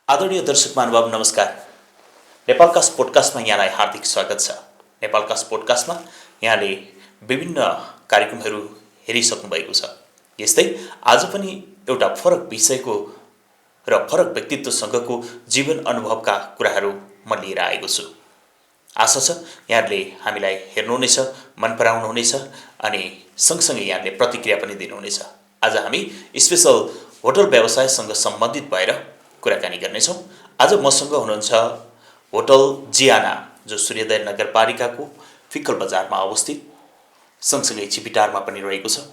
आदरणीय दर्शक महानुभाव नमस्कार। नेपालकास्ट पोडकास्टमा यहाँलाई हार्दिक स्वागत छ। नेपालकास्ट पोडकास्टमा यहाँले विभिन्न कार्यक्रमहरू हेरिसक्नु भएको छ। यस्तै आज पनि एउटा फरक विषयको र फरक व्यक्तित्वसँगको जीवन अनुभवका कुराहरू म लिएर आएको छु। आशा छ यहाँले हामीलाई हेर्नुहुनेछ, मन पराउनुहुनेछ अनि सँगसँगै यहाँले प्रतिक्रिया पनि दिनुहुनेछ। आज हामी स्पेशल होटल व्यवसायसँग सम्बन्धित भएर कुराकानी गर्नेछौँ। आज मसँग हुनुहुन्छ होटल जियाना, जो सूर्योदय नगरपालिकाको फिक्कल बजारमा अवस्थित, सँगसँगै छिपिटारमा पनि रहेको छ।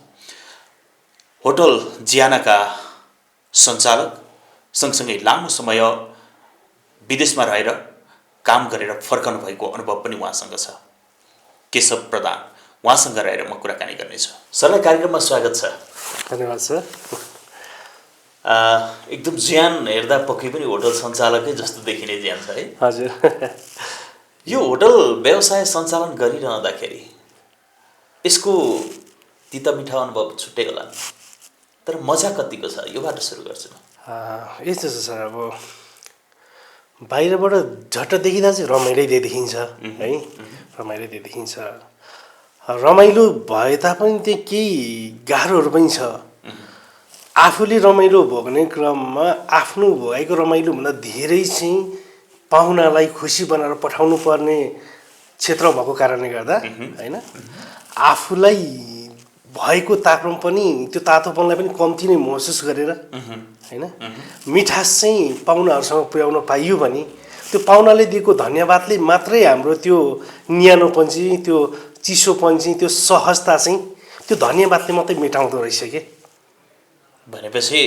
होटल जियानाका सञ्चालक, सँगसँगै लामो समय विदेशमा रहेर काम गरेर फर्कनु भएको अनुभव पनि उहाँसँग छ। केशव प्रधान, उहाँसँग रहेर म कुराकानी गर्नेछु। सरलाई कार्यक्रममा स्वागत छ। धन्यवाद सर। एकदम ज्यान हेर्दा पक्कै पनि होटल सञ्चालकै जस्तो देखिने ज्यान छ है। हजुर। यो होटल व्यवसाय सञ्चालन गरिरहँदाखेरि यसको तिता मिठा अनुभव छुट्टै होला, तर मजा कतिको छ, योबाट सुरु गर्छु म। यस्तो छ सर, अब बाहिरबाट झट्ट देखिँदा चाहिँ रमाइलो देखिन्छ है, रमाइलो देखिन्छ। रमाइलो भए तापनि त्यहाँ केही गाह्रोहरू पनि छ। आफूले रमाइलो भोग्ने क्रममा आफ्नो भोगेको रमाइलोभन्दा धेरै चाहिँ पाहुनालाई खुसी बनाएर पठाउनु पर्ने क्षेत्र भएको कारणले गर्दा होइन, आफूलाई भएको तापक्रम पनि त्यो तातोपनलाई पनि कम्ती नै महसुस गरेर होइन, मिठास चाहिँ पाहुनाहरूसँग पुर्याउन पाइयो भने त्यो पाहुनाले दिएको धन्यवादले मात्रै हाम्रो त्यो न्यानोपन चाहिँ, त्यो चिसोपन चाहिँ, त्यो सहजता चाहिँ त्यो धन्यवादले मात्रै मेटाउँदो रहेछ के। भनेपछि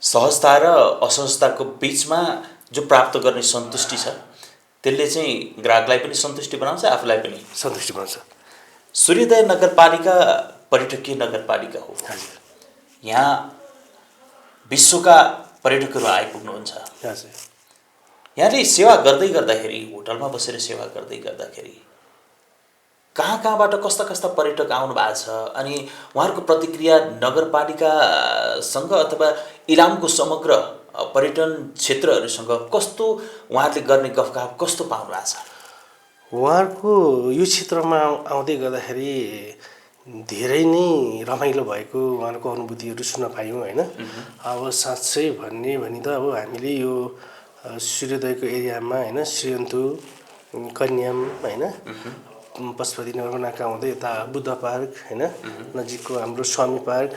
सहजता र असहजताको बिचमा जो प्राप्त गर्ने सन्तुष्टि छ, त्यसले चाहिँ ग्राहकलाई पनि सन्तुष्टि बनाउँछ, आफूलाई पनि सन्तुष्टि बनाउँछ। सूर्योदय नगरपालिका पर्यटकीय नगरपालिका हो। यहाँ विश्वका पर्यटकहरू आइपुग्नुहुन्छ। यहाँले सेवा गर्दै गर्दाखेरि, होटलमा बसेर सेवा गर्दै गर्दाखेरि कहाँबाट कस्ता कस्ता पर्यटक आउनु भएको छ अनि उहाँहरूको प्रतिक्रिया नगरपालिकासँग अथवा इलामको समग्र पर्यटन क्षेत्रहरूसँग कस्तो, उहाँहरूले गर्ने गफगाफ कस्तो पाउनु भएको छ? उहाँहरूको यो क्षेत्रमा आउँदै गर्दाखेरि धेरै नै रमाइलो भएको उहाँहरूको अनुभूतिहरू सुन्न पायौँ होइन। अब साँच्चै भन्ने भने त अब हामीले यो सूर्योदयको एरियामा होइन, श्रीयन्तु, कन्याम होइन, पशुपति नगरको नाका हुँदै यता बुद्ध पार्क होइन, नजिकको हाम्रो स्वामी पार्क,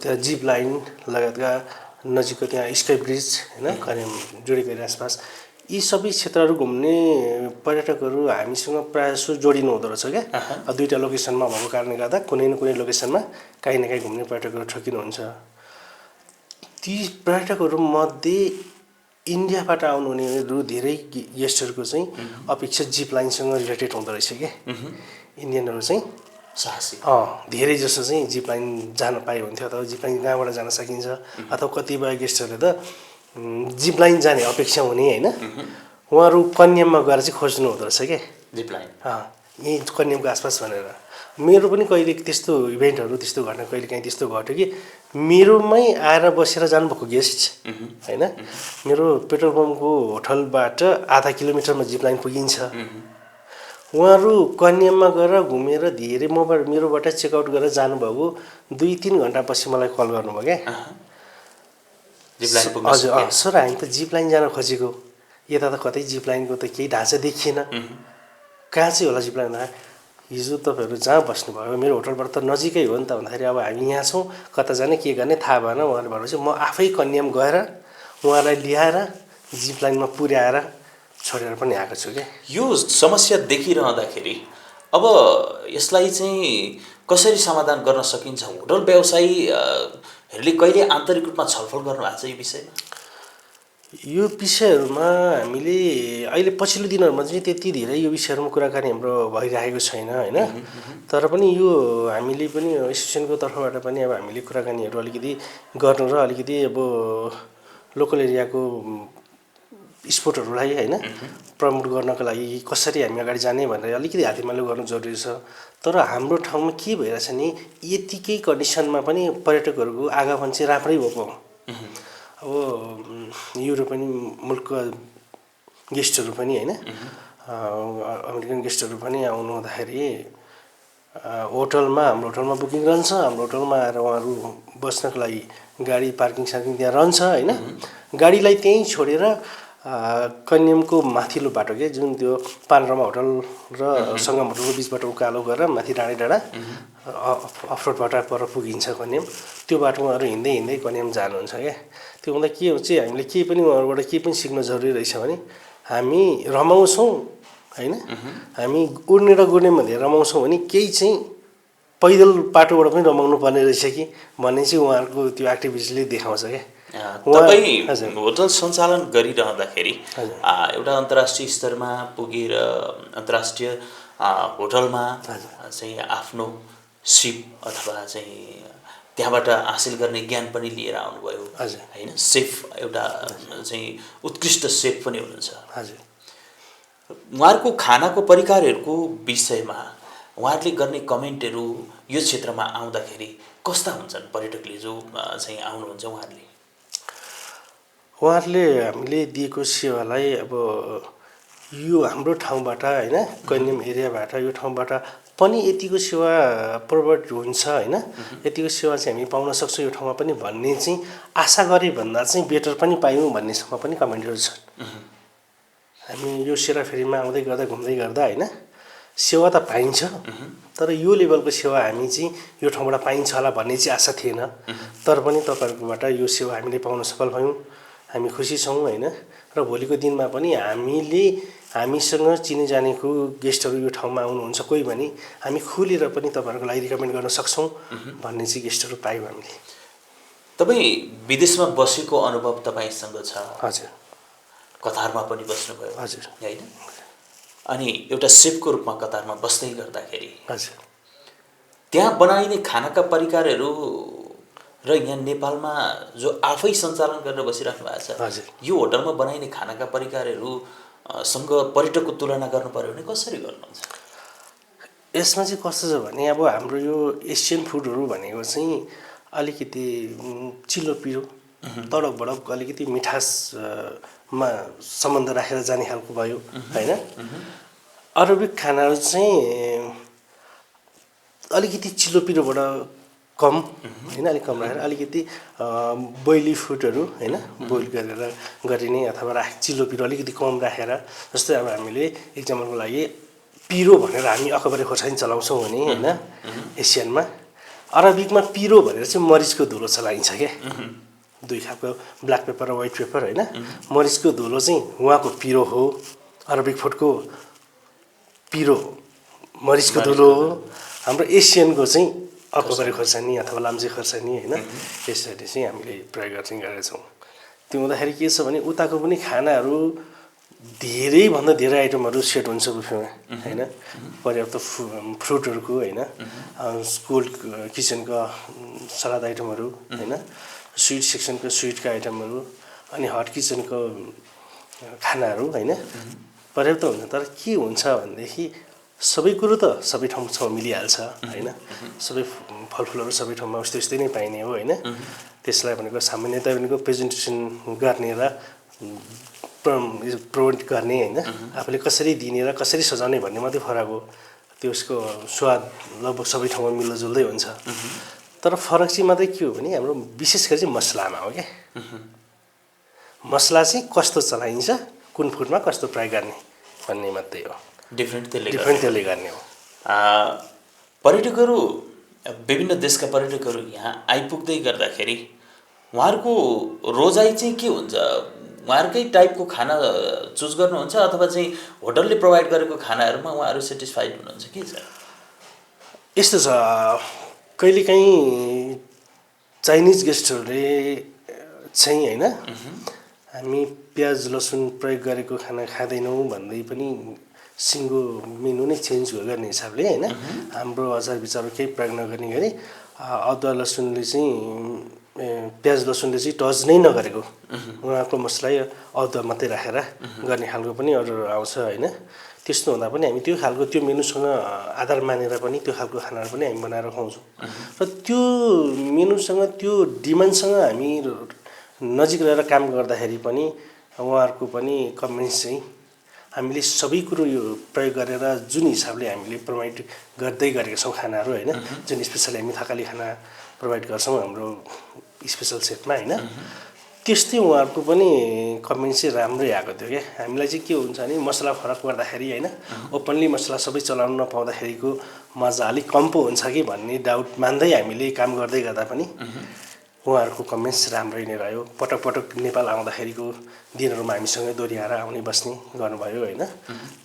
त्यहाँ जिप लाइन लगायतका नजिकको त्यहाँ स्काई ब्रिज होइन, कन्याम जोडेको एरिया आसपास, यी सबै क्षेत्रहरू घुम्ने पर्यटकहरू हामीसँग प्रायः जसो जोडिनु हुँदो रहेछ क्या। दुईवटा लोकेसनमा भएको कारणले गर्दा कुनै न कुनै लोकेसनमा काहीँ न काहीँ घुम्ने पर्यटकहरू ठकिनुहुन्छ। ती पर्यटकहरूमध्ये इन्डियाबाट आउनुहुनेहरू धेरै गेस्टहरूको चाहिँ अपेक्षा जिप लाइनसँग रिलेटेड हुँदो रहेछ कि। इन्डियनहरू चाहिँ साहसी धेरै जसो चाहिँ जिप लाइन जान पायो हुन्थ्यो, अथवा जिप लाइन कहाँबाट जान सकिन्छ, अथवा कतिपय गेस्टहरूले त जिप लाइन जाने अपेक्षा हुने होइन, उहाँहरू कन्याममा गएर चाहिँ खोज्नु हुँदो रहेछ क्या जिप लाइन। यहीँ कन्यामको आसपास भनेर। मेरो पनि कहिले त्यस्तो इभेन्टहरू, त्यस्तो घटना कहिले काहीँ त्यस्तो घट्यो कि मेरोमै आएर बसेर जानुभएको गेस्ट होइन, मेरो पेट्रोल पम्पको होटलबाट आधा किलोमिटरमा जिप लाइन पुगिन्छ। उहाँहरू कन्याममा गएर घुमेर धेरै मेरोबाट चेकआउट गरेर जानुभएको 2-3 घन्टापछि मलाई कल गर्नुभयो क्या। हजुर सर, हामी त जिप लाइन जान खोजेको, यता त कतै जिप लाइनको त केही ढाँचा देखिएन, कहाँ चाहिँ होला जिप लाइन? हिजो तपाईँहरू जहाँ बस्नुभयो मेरो होटलबाट त नजिकै हो नि त भन्दाखेरि अब हामी यहाँ छौँ, कता जाने के गर्ने थाहा भएन। उहाँले भनेपछि म आफै कन्याम गएर उहाँलाई ल्याएर जिप लाइनमा पुर्याएर छोडेर पनि आएको छु क्या। यो समस्या देखिरहँदाखेरि अब यसलाई चाहिँ कसरी समाधान गर्न सकिन्छ? होटल व्यवसायीहरूले कहिले आन्तरिक रूपमा छलफल गर्नु भएको छ यो विषयमा? यो विषयहरूमा हामीले अहिले पछिल्लो दिनहरूमा चाहिँ त्यति धेरै यो विषयहरूमा कुराकानी हाम्रो भइरहेको छैन होइन। तर पनि यो हामीले पनि एसोसिएसनको तर्फबाट पनि अब हामीले कुराकानीहरू अलिकति गर्नु र अलिकति अब लोकल एरियाको स्पोर्टहरूलाई होइन प्रमोट गर्नको लागि कसरी हामी अगाडि जाने भनेर अलिकति हातेमालो गर्नु जरुरी छ। तर हाम्रो ठाउँमा के भइरहेछ नि, यतिकै कन्डिसनमा पनि पर्यटकहरूको आगमन चाहिँ राम्रै भएको। अब युरोपियन मुलुकका गेस्टहरू पनि होइन अमेरिकन गेस्टहरू पनि आउनु हुँदाखेरि हाम्रो होटलमा बुकिङ रहन्छ। हाम्रो होटलमा आएर उहाँहरू बस्नको लागि गाडी पार्किङ सार्किङ त्यहाँ रहन्छ होइन। गाडीलाई त्यहीँ छोडेर कन्यामको माथिल्लो बाटो के जुन त्यो पानरमा होटल र सङ्गम होटलको बिचबाट उकालो गरेर माथि डाँडा अफरोडबाट पर पुगिन्छ कन्याम। त्यो बाटोमा अरू हिँड्दै हिँड्दै कन्याम जानुहुन्छ क्या। त्यो हुँदा के हुन्छ हामीले केही पनि उहाँहरूबाट केही पनि सिक्न जरुरी रहेछ भने हामी रमाउँछौँ होइन। हामी उड्ने र गुड्ने भन्ने रमाउँछौँ भने केही चाहिँ पैदल बाटोबाट पनि रमाउनु पर्ने रहेछ कि भन्ने चाहिँ उहाँहरूको त्यो एक्टिभिटीले देखाउँछ क्या। तपाईँ होटल सञ्चालन गरिरहँदाखेरि एउटा अन्तर्राष्ट्रिय स्तरमा पुगेर अन्तर्राष्ट्रिय होटलमा चाहिँ आफ्नो सिप अथवा चाहिँ त्यहाँबाट हासिल गर्ने ज्ञान पनि लिएर आउनुभयो होइन। सेफ एउटा चाहिँ उत्कृष्ट सेफ पनि हुनुहुन्छ। उहाँहरूको खानाको परिकारहरूको विषयमा उहाँहरूले गर्ने कमेन्टहरू यो क्षेत्रमा आउँदाखेरि कस्ता हुन्छन् पर्यटकले जो चाहिँ आउनुहुन्छ उहाँहरूले हामीले दिएको सेवालाई अब यो हाम्रो ठाउँबाट होइन कन्याम एरियाबाट यो ठाउँबाट पनि यतिको सेवा प्रोभाइड हुन्छ होइन। यतिको सेवा चाहिँ हामी पाउन सक्छौँ यो ठाउँमा पनि भन्ने चाहिँ आशा गरे भन्दा चाहिँ बेटर पनि पायौँ भन्नेसम्म पनि कमेन्टहरू छन्। हामी यो सेराफेरीमा आउँदै गर्दा घुम्दै गर्दा होइन सेवा त पाइन्छ तर यो लेभलको सेवा हामी चाहिँ यो ठाउँबाट पाइन्छ होला भन्ने चाहिँ आशा थिएन। तर पनि तपाईँहरूकोबाट यो सेवा हामीले पाउन सफल भयौँ। हामी खुसी छौँ होइन। र भोलिको दिनमा पनि हामीसँग चिने जानेको गेस्टहरू यो ठाउँमा आउनुहुन्छ कोही भने हामी खुलेर पनि तपाईँहरूको लागि रिकमेन्ड गर्न सक्छौँ भन्ने चाहिँ गेस्टहरू पायौँ हामीले। तपाईँ विदेशमा बसेको अनुभव तपाईँसँग छ? हजुर। कतारमा पनि बस्नुभयो? हजुर। होइन। अनि एउटा सेफको रूपमा कतारमा बस्दै गर्दाखेरि हजुर त्यहाँ बनाइने खानाका परिकारहरू र यहाँ नेपालमा जो आफै सञ्चालन गरेर बसिराख्नु भएको छ यो होटलमा बनाइने खानाका परिकारहरू सँग पर्यटकको तुलना गर्नु पर्यो भने कसरी गर्नुहुन्छ? यसमा चाहिँ कस्तो छ भने अब हाम्रो यो एसियन फुडहरू भनेको चाहिँ अलिकति चिल्लो पिरो तडक भडक अलिकति मिठासमा सम्बन्ध राखेर जाने खालको भयो होइन। अरबिक खानाहरू चाहिँ अलिकति चिल्लो पिरोबाट कम होइन अलिक कम राखेर अलिकति बोइली फुडहरू होइन बोइल गरेर गरिने अथवा चिल्लो पिरो अलिकति कम राखेर जस्तै अब हामीले इक्जाम्पलको लागि पिरो भनेर हामी अकबरे खोर्सानी चलाउँछौँ भने होइन एसियनमा अरबिकमा पिरो भनेर चाहिँ मरिचको धुलो चलाइन्छ क्या। दुई खालको ब्ल्याक पेपर र व्हाइट पेपर होइन। मरिचको धुलो चाहिँ उहाँको पिरो हो। अरबिक फुडको पिरो मरिचको धुलो हो। हाम्रो एसियनको चाहिँ अकबरे खोर्सानी अथवा लाम्चे खोर्सानी होइन यसरी चाहिँ हामीले प्रयोग गरेका छौँ। त्यो हुँदाखेरि के छ भने उताको पनि खानाहरू धेरैभन्दा धेरै आइटमहरू सेट हुन्छ बुफेमा होइन। पर्याप्त फ्रुटहरूको होइन कोल्ड किचनका सलाद आइटमहरू होइन स्विट सेक्सनको स्विटका आइटमहरू अनि हट किचनको खानाहरू होइन पर्याप्त हुन्छ। तर के हुन्छ भनेदेखि सबै कुरो त सबै ठाउँमा मिलिहाल्छ होइन। सबै फलफुलहरू सबै ठाउँमा उस्तै उस्तै नै पाइने हो होइन। त्यसलाई भनेको सामान्यतया भनेको प्रेजेन्टेसन गर्ने र प्रोभाइड गर्ने होइन आफूले कसरी दिने र कसरी सजाउने भन्ने मात्रै फरक हो। त्यसको स्वाद लगभग सबै ठाउँमा मिल्दोजुल्दै हुन्छ। तर फरक चाहिँ मात्रै के हो भने हाम्रो विशेष गरी चाहिँ मसलामा हो क्या। मसला चाहिँ कस्तो चलाइन्छ कुन फुडमा कस्तो प्रयोग गर्ने भन्ने मात्रै हो। डिफ्रेन्ट त्यसले गर्ने हो। पर्यटकहरू विभिन्न देशका पर्यटकहरू यहाँ आइपुग्दै गर्दाखेरि उहाँहरूको रोजाइ चाहिँ के हुन्छ? उहाँहरूकै टाइपको खाना चुज गर्नुहुन्छ अथवा चाहिँ होटलले प्रोभाइड गरेको खानाहरूमा उहाँहरू सेटिस्फाइड हुनुहुन्छ के छ? यस्तो छ कहिलेकाहीँ चाइनिज गेस्टहरूले चाहिँ होइन हामी प्याज लसुन प्रयोग गरेको खाना खाँदैनौँ भन्दै पनि सिङ्गो मेनु नै चेन्ज गर्ने हिसाबले होइन हाम्रो अचार विचार केही प्रयोग नगर्ने गरी अदुवा लसुनले चाहिँ प्याज लसुनले चाहिँ टच नै नगरेको उहाँको मसलाई अदुवा मात्रै राखेर गर्ने खालको पनि अर्डर आउँछ होइन। त्यस्तो हुँदा पनि हामी त्यो खालको त्यो मेनुसँग आधार मानेर पनि त्यो खालको खानाहरू पनि हामी बनाएर खुवाउँछौँ। र त्यो मेनुसँग त्यो डिमान्डसँग हामी नजिक रहेर काम गर्दाखेरि पनि उहाँहरूको पनि कमेन्ट्स चाहिँ हामीले सबै कुरो यो प्रयोग गरेर जुन हिसाबले हामीले प्रोभाइड गर्दै गरेका छौँ खानाहरू होइन, जुन स्पेसली हामी थकाली खाना प्रोभाइड गर्छौँ हाम्रो स्पेसल सेटमा होइन, त्यस्तै उहाँहरूको पनि कमेन्ट चाहिँ राम्रै आएको थियो क्या। हामीलाई चाहिँ के हुन्छ भने मसला फरक पर्दाखेरि होइन, ओपनली मसला सबै चलाउनु नपाउँदाखेरिको मजा अलिक कम पो हुन्छ कि भन्ने डाउट मान्दै हामीले काम गर्दै गर्दा पनि उहाँहरूको कमेन्ट्स राम्रै नै रह्यो। पटक पटक नेपाल आउँदाखेरिको दिनहरूमा हामीसँगै दोहोऱ्याएर आउने बस्ने गर्नुभयो होइन,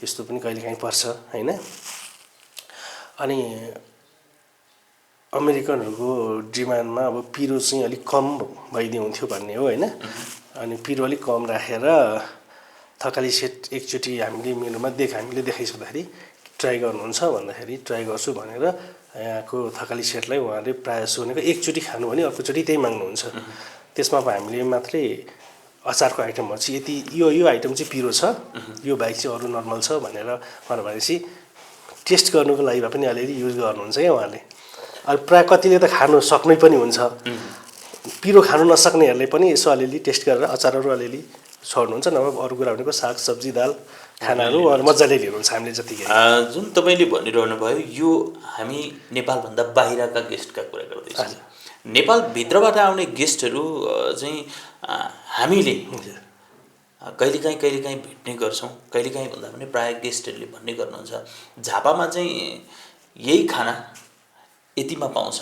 त्यस्तो पनि कहिलेकाहीँ पर्छ होइन। अनि अमेरिकनहरूको डिमान्डमा अब पिरो चाहिँ अलिक कम भइदियो हुन्थ्यो भन्ने हो होइन। अनि पिरो अलिक कम राखेर थकाली सेट एकचोटि हामीले देखाइसक्दाखेरि ट्राई गर्नुहुन्छ भन्दाखेरि ट्राई गर्छु भनेर यहाँको थकाली सेटलाई उहाँले प्रायः जसो भनेको एकचोटि खानु भने अर्कोचोटि त्यही माग्नुहुन्छ। त्यसमा अब हामीले मात्रै अचारको आइटमहरू चाहिँ यति यो आइटम चाहिँ पिरो छ, यो बाहेक चाहिँ अरू नर्मल छ भनेर भनेपछि टेस्ट गर्नुको लागि भए पनि अलिअलि युज गर्नुहुन्छ क्या उहाँले। अब प्रायः कतिले त खानु सक्नै पनि हुन्छ, पिरो खानु नसक्नेहरूले पनि यसो अलिअलि टेस्ट गरेर अचारहरू अलिअलि छोड्नुहुन्छ, नभए अरू कुरा भनेको साग सब्जी दाल खानाहरू मजाले लिनुहुन्छ हामीले जतिकै। जुन तपाईँले भनिरहनु भयो यो हामी नेपालभन्दा बाहिरका गेस्टका कुरा गर्दैछौँ। नेपालभित्रबाट आउने गेस्टहरू चाहिँ हामीले कहिलेकाहीँ भेट्ने गर्छौँ। कहिलेकाहीँ भन्दा पनि प्रायः गेस्टहरूले भन्ने गर्नुहुन्छ झापामा चाहिँ यही खाना यतिमा पाउँछ,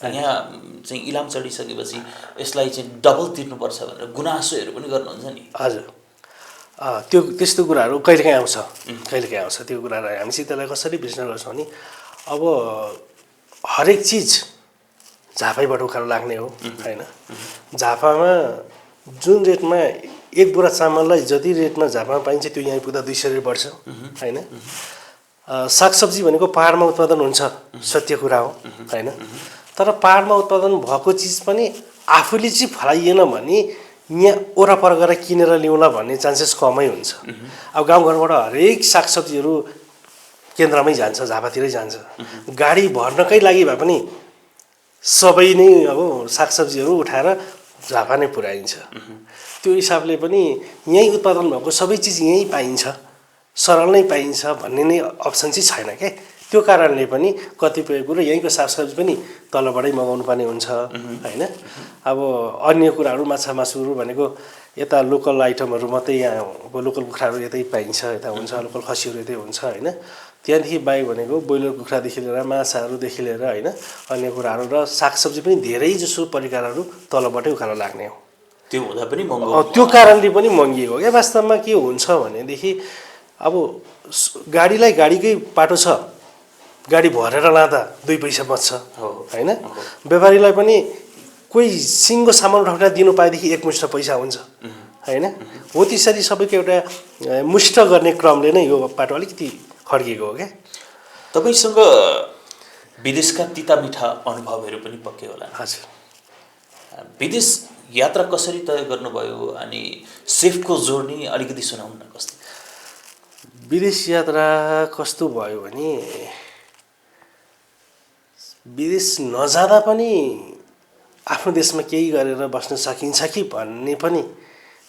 यहाँ चाहिँ इलाम चढिसकेपछि यसलाई चाहिँ डबल तिर्नुपर्छ भनेर गुनासोहरू पनि गर्नुहुन्छ नि। हजुर, त्यस्तो कुराहरू कहिलेकाहीँ आउँछ त्यो कुराहरू हामी चाहिँ त्यसलाई कसरी विश्लेषण गर्छौँ भने अब हरेक चिज झापैबाट उकालो लाग्ने हो होइन। झापामा जुन रेटमा एक बोरा चामललाई जति रेटमा झापामा पाइन्छ त्यो यहाँ पुग्दा 200 रुपियाँ बढ्छ होइन। सागसब्जी भनेको पाहाडमा उत्पादन हुन्छ, सत्य कुरा हो होइन। तर पाहाडमा उत्पादन भएको चिज पनि आफूले चाहिँ फलाइएन भने यहाँ वरपर गएर किनेर ल्याउँला भन्ने चान्सेस कमै हुन्छ। अब गाउँघरबाट हरेक सागसब्जीहरू केन्द्रमै जान्छ, झापातिरै जान्छ। गाडी भर्नकै लागि भए पनि सबै नै अब सागसब्जीहरू उठाएर झापा नै पुर्याइन्छ। त्यो हिसाबले पनि यहीँ उत्पादन भएको सबै चिज यहीँ पाइन्छ, सरल नै पाइन्छ भन्ने नै अप्सन चाहिँ छैन क्या। त्यो कारणले पनि कतिपय कुरो यहीँको सागसब्जी पनि तलबाटै मगाउनु पर्ने हुन्छ होइन। अब अन्य कुराहरू माछा मासुहरू भनेको यता लोकल आइटमहरू मात्रै, यहाँ लोकल कुखुराहरू यतै पाइन्छ, यता हुन्छ, लोकल खसीहरू यतै हुन्छ होइन। त्यहाँदेखि बाहेक भनेको ब्रोइलर कुखुरादेखि लिएर माछाहरूदेखि लिएर होइन अन्य कुराहरू र सागसब्जी पनि धेरै जसो परिकारहरू तलबाटै उकालो लाग्ने हो। त्यो हुँदा पनि महँगो, त्यो कारणले पनि महँगिएको क्या। वास्तवमा के हुन्छ भनेदेखि अब गाडीलाई गाडीकै पाटो छ, गाडी भरेर लाँदा 2 पैसा बच्छ होइन। व्यापारीलाई पनि कोही सिङ्गो सामान उठाउन दिनु पाएदेखि एकमुष्ट पैसा हुन्छ होइन। हो त्यसरी सबैको एउटा मुष्ट गर्ने क्रमले नै यो पाटो अलिकति खड्किएको हो क्या। तपाईँसँग विदेशका तिता मिठा अनुभवहरू पनि पक्कै होला। हजुर, विदेश यात्रा कसरी तय गर्नुभयो अनि सेफको जोर्नी अलिकति सुनाउनु न कस्तो? विदेश यात्रा कस्तो भयो भने विदेश नजाँदा पनि आफ्नो देशमा केही गरेर बस्न सकिन्छ कि भन्ने पनि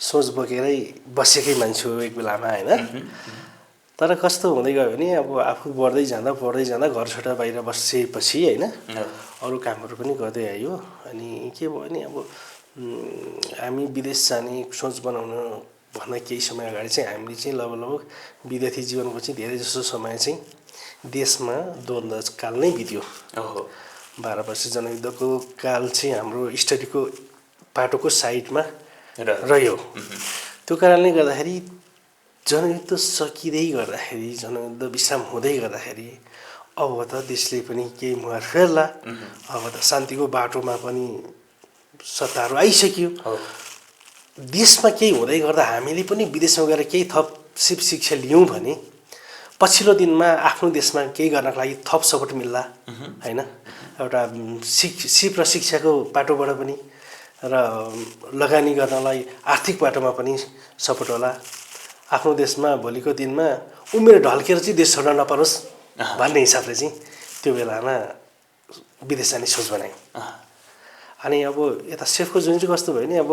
सोच बोकेरै बसेकै मान्छे हो एक बेलामा होइन। तर कस्तो हुँदै गयो भने अब आफू बढ्दै जाँदा घर छोडेर बाहिर बसेपछि होइन अरू कामहरू पनि गर्दै आयो। अनि के भयो भने अब हामी विदेश जाने सोच बनाउन भन्दा केही समय अगाडि चाहिँ हामीले चाहिँ लगभग विद्यार्थी जीवनको चाहिँ धेरै जसो समय चाहिँ देशमा द्वन्द्व काल नै बित्यो। 12 वर्ष जनयुद्धको काल चाहिँ हाम्रो स्टडीको पाटोको साइडमा रह्यो। त्यो कारणले गर्दाखेरि जनयुद्ध सकिँदै गर्दाखेरि, जनयुद्ध विश्राम हुँदै गर्दाखेरि अब त देशले पनि केही मुहार फेर्ला, अब त शान्तिको बाटोमा पनि सत्ताहरू आइसक्यो। देशमा केही हुँदै गर्दा हामीले पनि विदेशमा गएर केही थप सिप शिक्षा लियौँ भने पछिल्लो दिनमा आफ्नो देशमा केही गर्नको लागि थप सपोर्ट मिल्ला होइन। एउटा सिप र शिक्षाको बाटोबाट पनि र लगानी गर्नलाई आर्थिक बाटोमा पनि सपोर्ट होला। आफ्नो देशमा भोलिको दिनमा उमेर ढल्केर चाहिँ देश छोड्न नपरोस् भन्ने हिसाबले चाहिँ त्यो बेलामा विदेश जाने सोच बनायौँ। अनि अब यता सेफको जुन चाहिँ कस्तो भयो नि, अब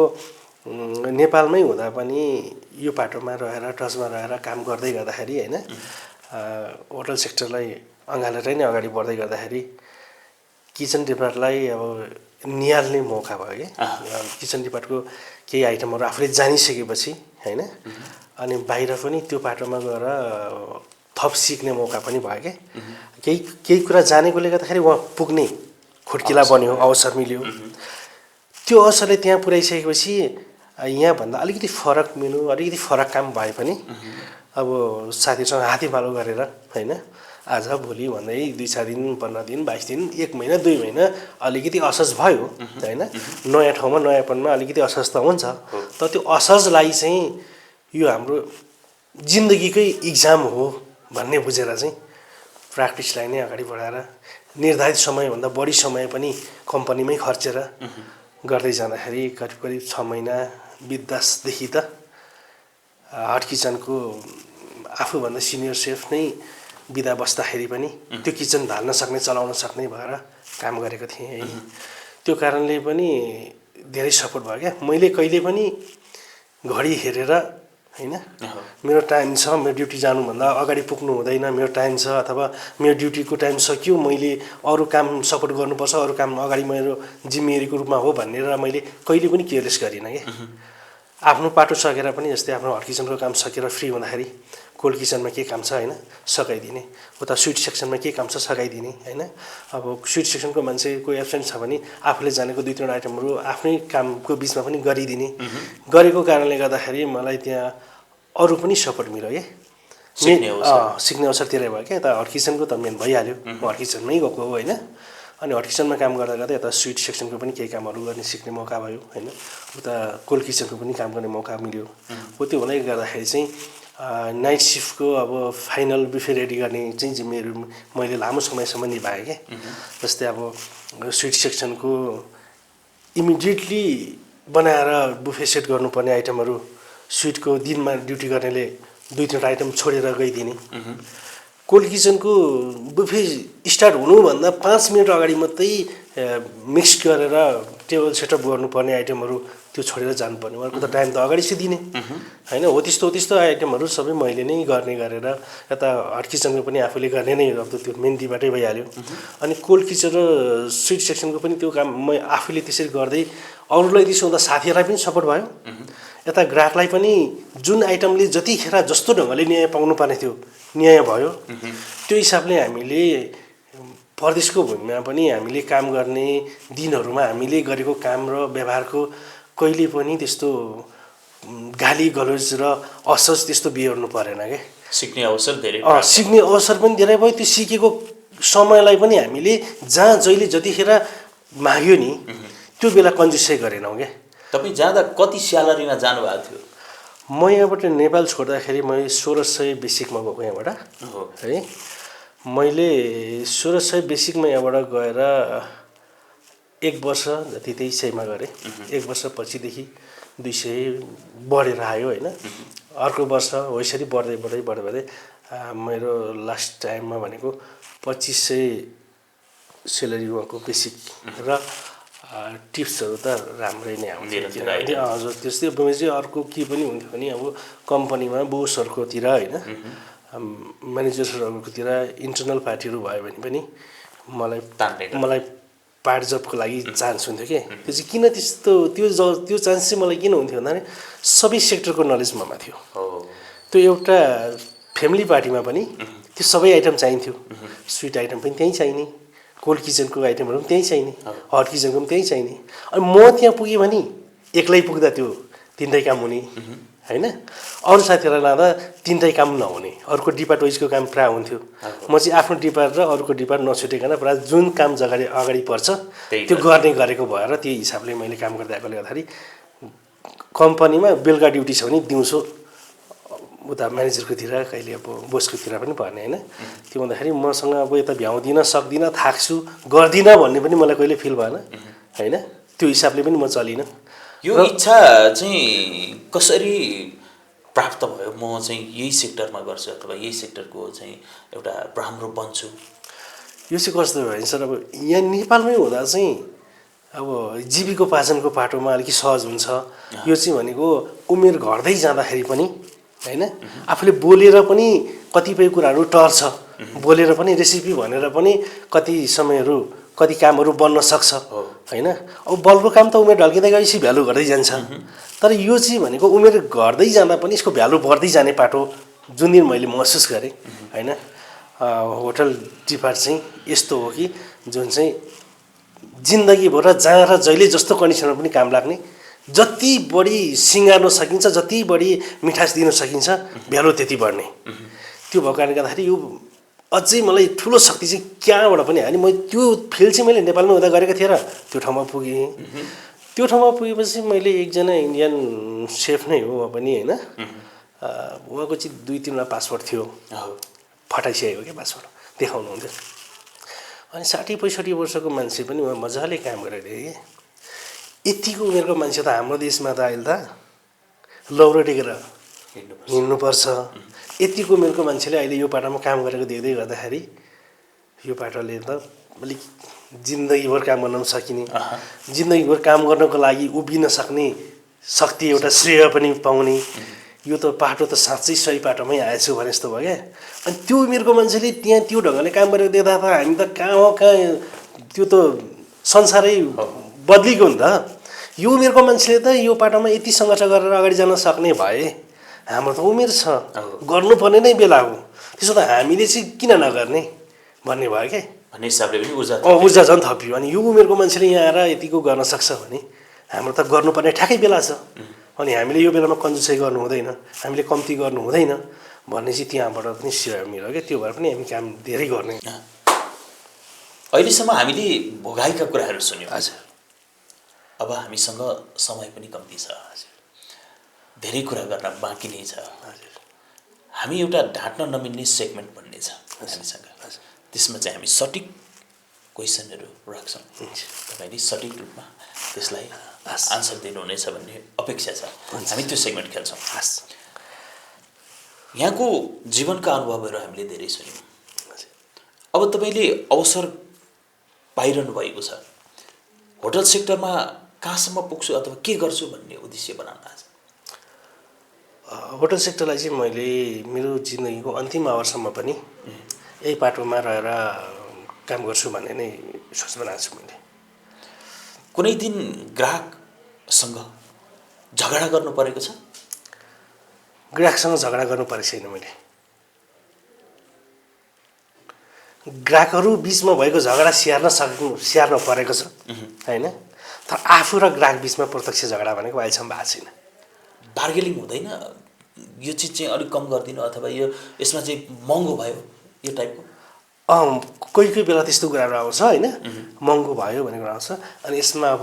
नेपालमै हुँदा पनि यो पाटोमा रहेर टचमा रहेर काम गर्दै गर्दाखेरि होइन होटल सेक्टरलाई अँगालेरै नै अगाडि बढ्दै गर्दाखेरि किचन डिपार्टलाई अब निहाल्ने मौका भयो कि किचन डिपार्टको केही आइटमहरू आफूले जानिसकेपछि होइन अनि बाहिर पनि त्यो पाटोमा गएर थप सिक्ने मौका पनि भयो क्या केही कुरा जानेकोले गर्दाखेरि उहाँ पुग्ने खुड्किला बन्यो अवसर मिल्यो त्यो अवसरले त्यहाँ पुर्याइसकेपछि यहाँभन्दा अलिकति फरक मेनु अलिकति फरक काम भए पनि अब साथीहरूसँग हातेपालो गरेर होइन आज भोलि भन्दै 2-4 दिन 15 दिन 22 दिन 1 महिना 2 महिना अलिकति असहज भयो होइन नयाँ ठाउँमा नयाँपनमा अलिकति असहज त हुन्छ तर त्यो असहजलाई चाहिँ यो हाम्रो जिन्दगीकै इक्जाम हो भन्ने बुझेर चाहिँ प्र्याक्टिसलाई नै अगाडि बढाएर निर्धारित समयभन्दा बढी समय पनि कम्पनीमै खर्चेर गर्दै जाँदाखेरि करिब करिब 6 महिना बित्दासदेखि त हट किचनको आफूभन्दा सिनियर सेफ नै बिदा बस्दाखेरि पनि त्यो किचन धाल्न सक्ने चलाउन सक्ने भएर काम गरेको थिएँ है त्यो कारणले पनि धेरै सपोर्ट भयो क्या मैले कहिले पनि घडी हेरेर होइन मेरो टाइम छ मेरो ड्युटी जानुभन्दा अगाडि पुग्नु हुँदैन मेरो टाइम छ अथवा मेरो ड्युटीको टाइम सक्यो मैले अरू काम सपोर्ट गर्नुपर्छ अरू काम अगाडि मेरो जिम्मेवारीको रूपमा हो भनेर मैले कहिले पनि केयरलेस गरिनँ कि आफ्नो पाटो सकेर पनि जस्तै आफ्नो हट किचनको काम सकेर फ्री हुँदाखेरि कोल्ड किचनमा के काम छ होइन सघाइदिने उता स्विट सेक्सनमा के काम छ सघाइदिने होइन अब स्विट सेक्सनको मान्छे कोही एब्सेन्ट छ भने आफूले जानेको 2-3 आइटमहरू आफ्नै कामको बिचमा पनि गरिदिने गरेको कारणले गर्दाखेरि मलाई त्यहाँ अरू पनि सपोर्ट मिल्यो क्या सिक्ने अवसर तिरै भयो क्या यता हट किचनको त मेन भइहाल्यो म हट किचनमै गएको हो होइन अनि हट किचनमा काम गर्दा गर्दा यता स्विट सेक्सनको पनि केही कामहरू गर्ने सिक्ने मौका भयो होइन उता कोल्ड किचनको पनि काम गर्ने मौका मिल्यो हो त्यो हुँदै गर्दाखेरि चाहिँ नाइट सिफ्टको अब फाइनल बिफे रेडी गर्ने चाहिँ जिम्मेवारी मैले लामो समयसम्म निभाएँ क्या जस्तै अब स्विट सेक्सनको इमिडिएटली बनाएर बुफे सेट गर्नुपर्ने आइटमहरू स्विटको दिनमा ड्युटी गर्नेले 2-3 आइटम छोडेर गइदिने कोल्ड किचनको बुफे स्टार्ट हुनुभन्दा 5 मिनट अगाडि मात्रै मिक्स गरेर टेबल सेटअप गर्नुपर्ने आइटमहरू त्यो छोडेर जानुपर्ने उहाँको त टाइम त अगाडि चाहिँ दिने होइन हो त्यस्तो आइटमहरू सबै मैले नै गर्ने गरेर यता हट किचनको पनि आफूले गर्ने नै अब त्यो मेन डिपार्टै भइहाल्यो अनि कोल्ड किचन र स्विट सेक्सनको पनि त्यो काम म आफूले त्यसरी गर्दै अरूलाई त्यसो हुँदा साथीहरूलाई पनि सपोर्ट भयो यता ग्राहकलाई पनि जुन आइटमले जतिखेर जस्तो ढङ्गले न्याय पाउनुपर्ने थियो न्याय भयो त्यो हिसाबले हामीले परदेशको भूमिमा पनि हामीले काम गर्ने दिनहरूमा हामीले गरेको काम र व्यवहारको कहिले पनि त्यस्तो गाली गलोज र असहज त्यस्तो बिहोर्नु परेन क्या सिक्ने अवसर धेरै सिक्ने अवसर पनि धेरै भयो त्यो सिकेको समयलाई पनि हामीले जहाँ जहिले जतिखेर माग्यो नि त्यो बेला कन्जुसै गरेनौँ क्या तपाईँ जाँदा कति स्यालेरीमा जानुभएको थियो म यहाँबाट नेपाल छोड्दाखेरि मैले 1600 बेसिकमा गएको यहाँबाट है मैले 1600 बेसिकमा यहाँबाट गएर 1 वर्ष जति 2300मा गरेँ 1 वर्षपछिदेखि 200 बढेर आयो होइन अर्को वर्ष हो यसरी बढ्दै मेरो लास्ट टाइममा भनेको 2500 सेलेरी उहाँको बेसिक र टिप्सहरू त राम्रै नै आउँथ्यो हजुर त्यस्तै चाहिँ अर्को के पनि हुन्थ्यो भने अब कम्पनीमा बोसहरूकोतिर होइन म्यानेजर्सहरूकोतिर इन्टरनल पार्टीहरू भयो भने पनि मलाई पार्ट जबको लागि चान्स हुन्थ्यो कि त्यो चाहिँ किन त्यस्तो त्यो चान्स चाहिँ मलाई किन हुन्थ्यो भन्दाखेरि सबै सेक्टरको नलेज ममा थियो त्यो एउटा फ्यामिली पार्टीमा पनि त्यो सबै आइटम चाहिन्थ्यो स्विट आइटम पनि त्यहीँ चाहिने कोल्ड किचनको आइटमहरू पनि त्यहीँ चाहिने हट किचनको पनि त्यहीँ चाहिने अनि म त्यहाँ पुगेँ भने एक्लै पुग्दा त्यो 3टै काम हुने होइन अरू साथीहरूलाई लाँदा 3टै काम नहुने अर्को डिपार्ट वाइजको काम प्रायः हुन्थ्यो म चाहिँ आफ्नो डिपार्ट र अरूको डिपार्ट नछुटेकन प्रायः जुन काम अगाडि पर्छ त्यो गरेको भएर त्यही हिसाबले मैले काम गर्दै आएकोले गर्दाखेरि कम्पनीमा बेलुका ड्युटी छ भने दिउँसो उता म्यानेजरकोतिर कहिले अब बोसकोतिर पनि पर्ने होइन त्यो हुँदाखेरि मसँग अब यता भ्याउँदिनँ सक्दिनँ थाक्छु गर्दिनँ भन्ने पनि मलाई कहिले फिल भएन होइन त्यो हिसाबले पनि म चलिनँ यो इच्छा चाहिँ कसरी प्राप्त भयो म चाहिँ यही सेक्टरमा गर्छु अथवा यही सेक्टरको चाहिँ एउटा राम्रो बन्छु यो चाहिँ कस्तो भयो भने सर अब यहाँ नेपालमै हुँदा चाहिँ अब जीविकोपार्जनको पाटोमा अलिकति सहज हुन्छ। यो चाहिँ भनेको उमेर घट्दै जाँदाखेरि पनि होइन आफूले बोलेर पनि कतिपय कुराहरू टर्छ, बोलेर पनि रेसिपी भनेर पनि कति समयहरू कति कामहरू बन्न सक्छ होइन। अब बल्बको काम त उमेर ढल्किँदै गएपछि भ्यालु घट्दै जान्छ, तर यो चाहिँ भनेको उमेर घट्दै जाँदा पनि यसको भ्यालु बढ्दै जाने पाटो जुन दिन मैले महसुस गरेँ होइन। होटल डिपार्ट चाहिँ यस्तो हो कि जुन चाहिँ जिन्दगीभर जहाँ र जहिले जस्तो कन्डिसनमा पनि काम लाग्ने, जति बढी सिँगार्न सकिन्छ, जति बढी मिठास दिन सकिन्छ भ्यालु त्यति बढ्ने। त्यो भएको कारणले गर्दाखेरि यो अझै मलाई ठुलो शक्ति चाहिँ कहाँबाट पनि आयो नि। मैले त्यो फिल्ड चाहिँ मैले नेपालमा हुँदा गरेको थिएँ र त्यो ठाउँमा पुगेँ। त्यो ठाउँमा पुगेपछि मैले एकजना इन्डियन सेफ नै हो उहाँ पनि होइन, उहाँको चाहिँ 2-3 पासपोर्ट थियो, फटाइसकेको क्या पासपोर्ट देखाउनुहुन्थ्यो। अनि 60-65 वर्षको मान्छे पनि उहाँ मजाले काम गरिरहेको कि। यतिको उमेरको मान्छे त हाम्रो देशमा त अहिले त लौरो टेकेर हिँड्नुपर्छ। यतिको उमेरको मान्छेले अहिले यो पाटामा काम गरेको देख्दै गर्दाखेरि यो पाटाले त अलिक जिन्दगीभर काम गर्न सकिने, जिन्दगीभर काम गर्नको लागि उभिन सक्ने शक्ति, एउटा श्रेय पनि पाउने, यो त पाटो त साँच्चै सही पाटोमै आएछु भने जस्तो भयो क्या। अनि त्यो उमेरको मान्छेले त्यहाँ त्यो ढङ्गले काम गरेको देख्दा त हामी त कहाँ त्यो त संसारै बद्लिगयो नि त। यो उमेरको मान्छेले त यो पाटोमा यति सङ्घर्ष गरेर अगाडि जान सक्ने भए हाम्रो त उमेर छ, गर्नुपर्ने नै बेला हो, त्यसो त हामीले चाहिँ किन नगर्ने भन्ने भयो क्या। भन्ने हिसाबले पनि ऊर्जा झन् थपियो। अनि यो उमेरको मान्छेले यहाँ आएर यतिको गर्न सक्छ भने हाम्रो त गर्नुपर्ने ठ्याक्कै बेला छ। अनि हामीले यो बेलामा कन्जुसै गर्नु हुँदैन, हामीले कम्ती गर्नु हुँदैन भन्ने चाहिँ त्यहाँबाट पनि श्रेय मिल्यो क्या। त्यो भएर पनि हामी काम धेरै गर्ने। अहिलेसम्म हामीले भोगाइका कुराहरू सुन्यौँ। हजुर। अब हामीसँग समय पनि कम्ती छ, धेरै कुरा गर्न बाँकी नै छ। हामी एउटा ढाँट्न नमिल्ने सेगमेन्ट भन्ने छ हामीसँग, त्यसमा चाहिँ हामी सटिक क्वेसनहरू राख्छौँ। तपाईँले सटिक रूपमा त्यसलाई आन्सर दिनुहुनेछ भन्ने अपेक्षा छ। हामी त्यो सेगमेन्ट खेल्छौँ। यहाँको जीवनका अनुभवहरू हामीले धेरै सुन्यौँ। अब तपाईँले अवसर पाइरहनु भएको छ, होटल सेक्टरमा कहाँसम्म पुग्छु अथवा के गर्छु भन्ने उद्देश्य बनाउन आज? होटल सेक्टरलाई चाहिँ मैले मेरो जिन्दगीको अन्तिम अवसरमा पनि यही पाटोमा रहेर काम गर्छु भन्ने नै सोच बनाएको छु मैले। कुनै दिन ग्राहकसँग झगडा गर्नु परेको छ? ग्राहकसँग झगडा गर्नु परेको छैन मैले। ग्राहकहरू बिचमा भएको झगडा स्याहार्न परेको छ होइन, तर आफू र ग्राहक बिचमा प्रत्यक्ष झगडा भनेको अहिलेसम्म भएको छैन। बार्गेनिङ हुँदैन? यो चिज चाहिँ अलिक कम गरिदिनु अथवा यसमा चाहिँ महँगो भयो यो टाइपको? कोही कोही बेला त्यस्तो कुराहरू आउँछ होइन, महँगो भयो भन्ने कुरा आउँछ। अनि यसमा अब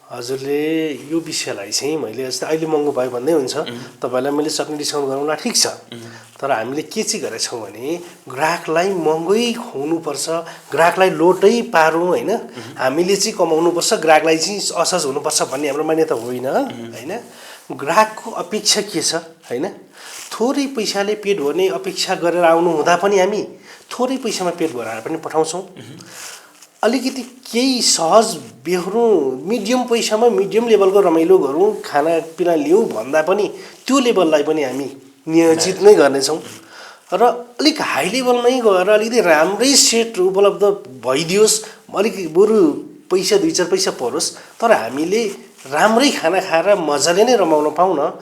हजुरले यो विषयलाई चाहिँ मैले जस्तै अहिले महँगो भयो भन्दै हुन्छ, तपाईँलाई मैले सक्ने डिस्काउन्ट गरौँला, ठिक छ। तर हामीले के चाहिँ गरेका छौँ भने ग्राहकलाई महँगै खुवाउनुपर्छ, ग्राहकलाई लोटै पारौँ होइन, हामीले चाहिँ कमाउनुपर्छ, ग्राहकलाई चाहिँ असहज हुनुपर्छ भन्ने हाम्रो मान्यता होइन होइन। ग्राहकको अपेक्षा के छ होइन, थोरै पैसाले पेट भर्ने अपेक्षा गरेर आउनु हुँदा पनि हामी थोरै पैसामा पेट भराएर पनि पठाउँछौँ। अलिकति केही सहज बेहोरौँ, मिडियम पैसामा मिडियम लेभलको रमाइलो गरौँ, खानापिना लिउँ भन्दा पनि त्यो लेभललाई पनि हामी नियोजित नै गर्नेछौँ। र अलिक हाई लेभलमै गएर अलिकति राम्रै सेट उपलब्ध भइदियोस्, अलिक बरु पैसा 2-4 पैसा परोस्, तर हामीले राम्रै खाना खाएर मजाले नै रमाउन पाउँ न।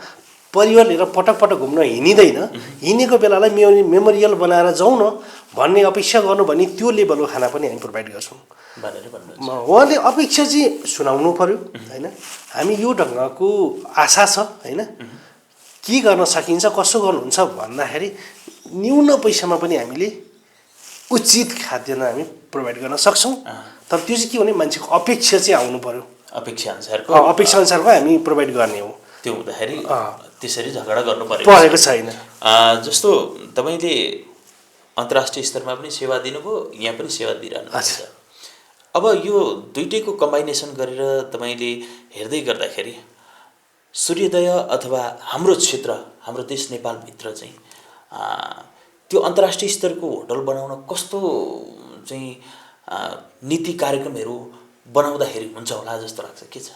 परिवार लिएर पटक पटक घुम्न हिँडिँदैन, हिँडेको बेलालाई मेमोरियल बनाएर जाउँ न भन्ने अपेक्षा गर्नु भने त्यो लेभलको खाना पनि हामी प्रोभाइड गर्छौँ। उहाँले अपेक्षा चाहिँ सुनाउनु पर्यो होइन। हामी यो ढङ्गको आशा छ होइन, के गर्न सकिन्छ कसो गर्नुहुन्छ भन्दाखेरि न्यून पैसामा पनि हामीले उचित खाद्यान्न हामी प्रोभाइड गर्न सक्छौँ। तर त्यो चाहिँ के भने मान्छेको अपेक्षा चाहिँ आउनु पर्यो, अपेक्षा अनुसारको हामी प्रोभाइड गर्ने हो। त्यो हुँदाखेरि त्यसरी झगडा गर्नु परेको छैन। जस्तो तपाईँले अन्तर्राष्ट्रिय स्तरमा पनि सेवा दिनुभयो, यहाँ पनि सेवा दिइरहनु भएको छ। अब यो दुइटैको कम्बाइनेसन गरेर तपाईँले हेर्दै गर्दाखेरि सूर्योदय अथवा हाम्रो क्षेत्र, हाम्रो देश नेपालभित्र चाहिँ त्यो अन्तर्राष्ट्रिय स्तरको होटल बनाउन कस्तो चाहिँ नीति कार्यक्रमहरू बनाउँदाखेरि हुन्छ होला जस्तो लाग्छ, के छ?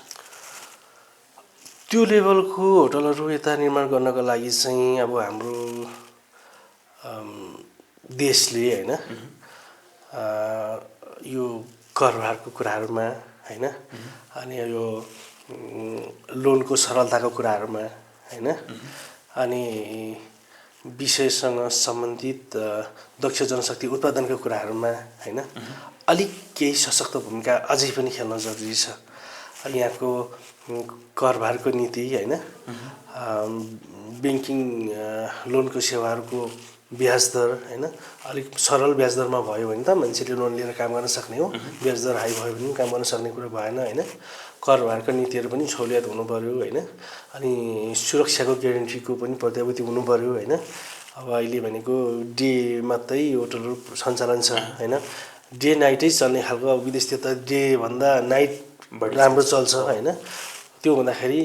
त्यो लेभलको होटलहरू यता निर्माण गर्नको लागि चाहिँ अब हाम्रो देशले होइन यो करभारको कुराहरूमा होइन अनि यो लोनको सरलताको कुराहरूमा होइन अनि विषयसँग सम्बन्धित दक्ष जनशक्ति उत्पादनको कुराहरूमा होइन अलिक केही सशक्त भूमिका अझै पनि खेल्न जरुरी छ। यहाँको करभारको नीति होइन ब्याङ्किङ लोनको सेवाहरूको ब्याज दर होइन अलिक सरल ब्याज दरमा भयो भने त मान्छेले लोन लिएर काम गर्न सक्ने हो। ब्याज दर हाई भयो भने काम गर्न सक्ने कुरा भएन होइन। करभारका नीतिहरू पनि सहुलियत हुनु पर्यो होइन अनि सुरक्षाको ग्यारेन्टीको पनि प्रत्याभूति हुनु पर्यो होइन। अब अहिले भनेको डे मात्रै होटलहरू सञ्चालन छ होइन, डे नाइटै चल्ने खालको। अब विदेशतिर त डे भन्दा नाइट राम्रो चल्छ होइन। त्यो हुँदाखेरि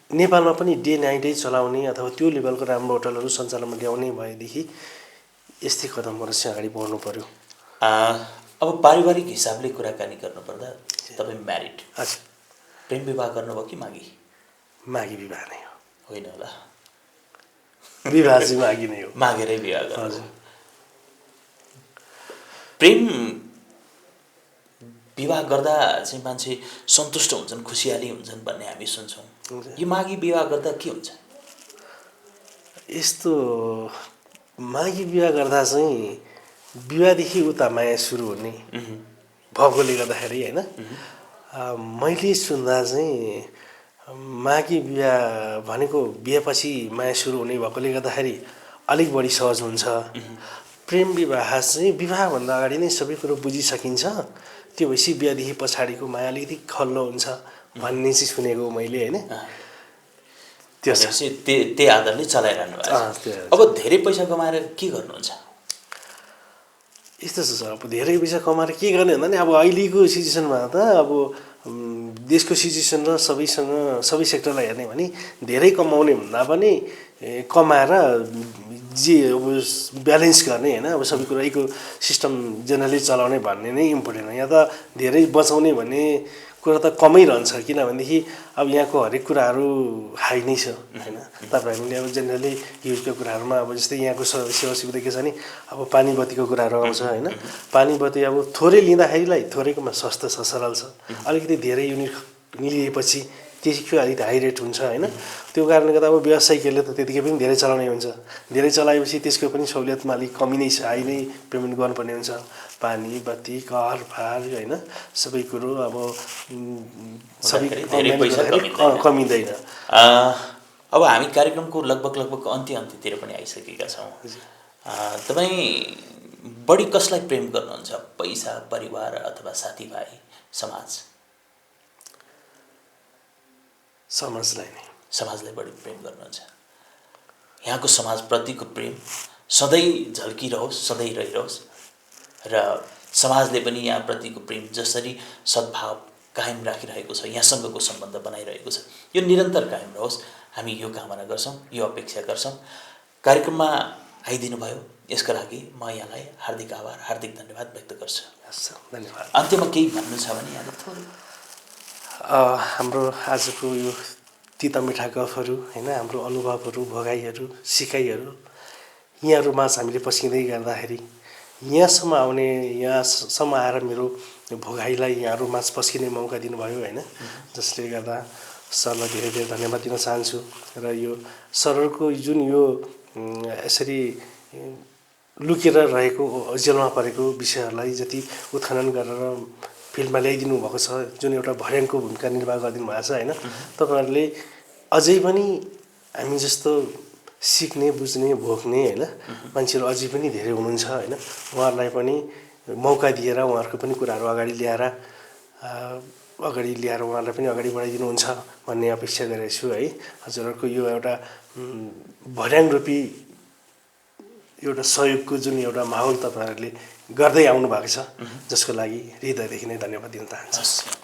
नेपालमा पनि डे नाइटै चलाउने अथवा त्यो लेभलको राम्रो होटलहरू सञ्चालनमा ल्याउने भएदेखि यस्तै कदमहरू चाहिँ अगाडि बढ्नु पर्यो। अब पारिवारिक हिसाबले कुराकानी गर्नुपर्दा तपाईँ म्यारिड, हजुर। प्रेम विवाह गर्नुभयो कि मागी? मागी विवाह नै हो। होइन होला, विवाह चाहिँ मागी नै हो। मागेरै विवाह गर्नु। हजुर। प्रेम विवाह गर्दा चाहिँ मान्छे सन्तुष्ट हुन्छन्, खुसियाली हुन्छन् भन्ने हामी सुन्छौँ। यो मागी विवाह गर्दा के हुन्छ? यस्तो मागी विवाह गर्दा चाहिँ विवाहदेखि उता माया सुरु हुने भएकोले गर्दाखेरि होइन मैले सुन्दा चाहिँ मागी विवाह भनेको बिहेपछि माया सुरु हुने भएकोले गर्दाखेरि अलिक बढी सहज हुन्छ। प्रेम विवाह चाहिँ विवाहभन्दा अगाडि नै सबै कुरो बुझिसकिन्छ, त्यो भएपछि बिहादेखि पछाडिको माया अलिकति खल्लो हुन्छ भन्ने चाहिँ सुनेको मैले होइन। त्यही आधारले चलाइरहनु भएको छ। अब धेरै पैसा कमाएर के गर्नुहुन्छ? यस्तो छ अब धेरै पैसा कमाएर के गर्ने भन्दा नि अब अहिलेको सिचुएसनमा त अब देशको सिचुएसन र सबै सेक्टरलाई हेर्ने भने धेरै कमाउने भन्दा पनि कमाएर जे अब ब्यालेन्स गर्ने होइन अब सबै कुरा इको सिस्टम जेनरली चलाउने भन्ने नै इम्पोर्टेन्ट हो। यहाँ त धेरै बचाउने भन्ने कुरा त कमै रहन्छ, किनभनेदेखि अब यहाँको हरेक कुराहरू हाई नै छ होइन। तपाईँहरूले अब जेनरली युजको कुराहरूमा अब जस्तै यहाँको सेवा सुविधा के छ भने अब पानी बत्तीको कुराहरू आउँछ होइन। पानी बत्ती अब थोरै लिँदाखेरिलाई थोरैकोमा सस्तो छ, सरल छ। अलिकति धेरै युनिट लिएपछि त्यसको अलिकति हाई रेट हुन्छ होइन। त्यो कारणले गर्दा अब व्यवसायिकहरूले त त्यतिकै पनि धेरै चलाउने हुन्छ। धेरै चलाएपछि त्यसको पनि सहुलियतमा अलिक कमी नै छ, हाई नै पेमेन्ट गर्नुपर्ने हुन्छ। पानी बत्ती कर भार होइन सबै कुरो अब सबै कमिँदैन। अब हामी कार्यक्रमको लगभग अन्त्यतिर पनि आइसकेका छौँ। तपाईँ बढी कसलाई प्रेम गर्नुहुन्छ? पैसा, परिवार अथवा साथीभाइ, समाज? समाजलाई बढी प्रेम गर्नुहुन्छ। यहाँको समाजप्रतिको प्रेम सधैँ झल्किरहोस्, सधैँ रहिरहोस् र समाजले पनि यहाँप्रतिको प्रेम जसरी सद्भाव कायम राखिरहेको छ, यहाँसँगको सम्बन्ध बनाइरहेको छ, यो निरन्तर कायम रहोस्, हामी यो कामना गर्छौँ, यो अपेक्षा गर्छौँ। कार्यक्रममा आइदिनु भयो यसका लागि म यहाँलाई हार्दिक आभार, हार्दिक धन्यवाद व्यक्त गर्छु। धन्यवाद। अन्त्यमा केही भन्नु छ भने यहाँले थोरै? हाम्रो आजको यो तिता मिठा गफहरू होइन, हाम्रो अनुभवहरू, भोगाइहरू, सिकाइहरू यहाँहरूमा हामीले पस्किँदै गर्दाखेरि यहाँसम्म आएर मेरो भोगाइलाई यहाँहरूमा पस्किने मौका दिनुभयो होइन। जसले गर्दा सरलाई धेरै धेरै धन्यवाद दिन चाहन्छु। र यो सरको जुन यो यसरी लुकेर रहेको जेलमा परेको विषयहरूलाई जति उत्खनन गरेर फिल्डमा ल्याइदिनु भएको छ, जुन एउटा भर्याङको भूमिका निर्वाह गरिदिनु भएको छ होइन। तपाईँहरूले अझै पनि हामी जस्तो सिक्ने, बुझ्ने, भोग्ने होइन मान्छेहरू अझै पनि धेरै हुनुहुन्छ होइन। उहाँहरूलाई पनि मौका दिएर उहाँहरूको पनि कुराहरू अगाडि ल्याएर उहाँहरूलाई पनि अगाडि बढाइदिनुहुन्छ भन्ने अपेक्षा गरेको छु है। हजुरहरूको यो एउटा भर्याङरूपी एउटा सहयोगको जुन एउटा माहौल तपाईँहरूले गर्दै आउनु भएको छ, जसको लागि हृदयदेखि नै धन्यवाद दिन चाहन्छु।